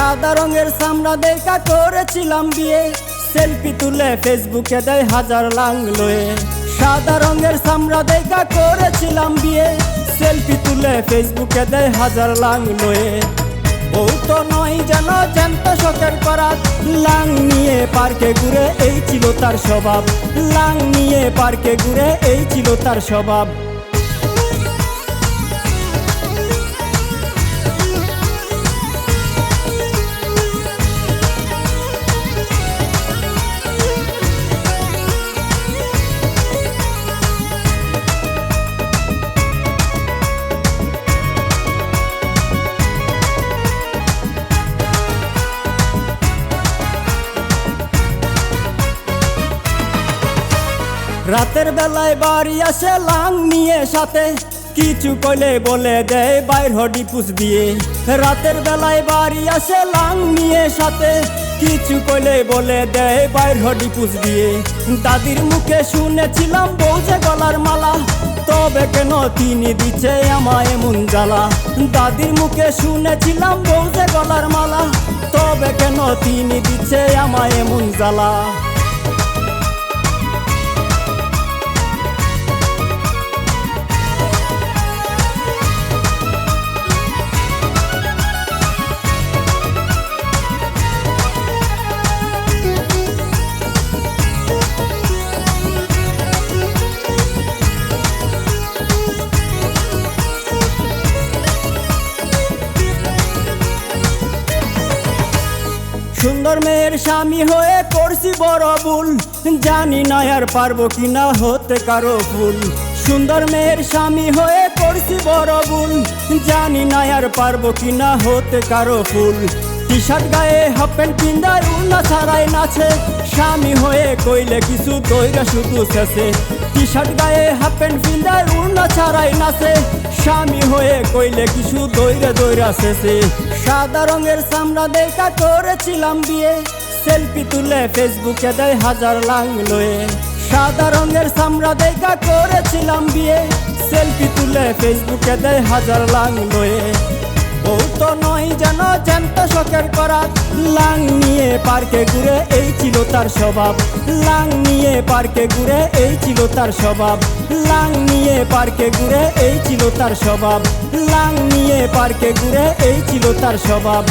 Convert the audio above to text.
সাদা রঙের চামড়া দেখা করেছিলাম বিয়ে, সেলফি তুলে ফেসবুকে দেয় হাজার লাংলোয়ে। সাদা রঙের চামড়া দেখা করেছিলাম বিয়ে, সেলফি তুলে ফেসবুকে দেয় হাজার লাংলোয়ে। ও তো নয় যেন জ্যান্ত শখের করাত, লাং নিয়ে পার্কে ঘুরে এই ছিল তার স্বভাব। লাং নিয়ে পার্কে ঘুরে এই ছিল তার স্বভাব। রাতের বেলায় বাড়ি আসে লাং নিয়ে সাথে, কিছু কইলে বলে দেয় বাইর হডি পুষ দিয়ে। রাতের বেলায় বাড়ি আসে লাং নিয়ে সাথে, কিছু কইলে বলে দেয় বাইর হডি পুষ দিয়ে। দাদির মুখে শুনেছিলাম বউ যে গলার মালা, তবে কেন তিনি দিচ্ছে আমায় এমন জ্বালা। দাদির মুখে শুনেছিলাম বউ যে গলার মালা, তবে কেন তিনি দিচ্ছে আমায় এমন জ্বালা। সুন্দর মেয়ের স্বামী হয়ে করছি বড় ভুল, জানি না আর পারবো কিনা হতে কারো ফুল। সুন্দর মেয়ের স্বামী হয়ে করছি বড় ভুল, জানি না আর পারবো কিনা হতে কারো ফুল। টি শার্ট গায়ে হাফ প্যান্ট পিন্দায় উন্না ছাড়াই নাচে, স্বামী হয়ে কইলে কিছু দইরা শুধু শেষে। টি শার্ট গায়ে হাফ প্যান্ট পিন্দায় উন্না ছাড়াই নাচে, স্বামী হয়ে কইলে কিছু দইরা দইরা শেষে। সাদা রঙের চামড়া দেখা করেছিলাম বিয়ে, সেলফি তুলে ফেসবুকে দেয় হাজার লাংলোয়ে। সাদা রঙের চামড়া দেখা করেছিলাম বিয়ে, সেলফি তুলে ফেসবুকে দেয় হাজার লাংলোয়ে। ও তো নয় যেন জ্যান্ত শখের করাত, লাং নিয়ে পার্কে ঘুরে এই ছিল তার স্বভাব। লাং নিয়ে পার্কে ঘুরে এই ছিল তার স্বভাব। লাং নিয়ে পার্কে ঘুরে এই ছিল তার স্বভাব। লাং নিয়ে পার্কে ঘুরে এই ছিল তার স্বভাব।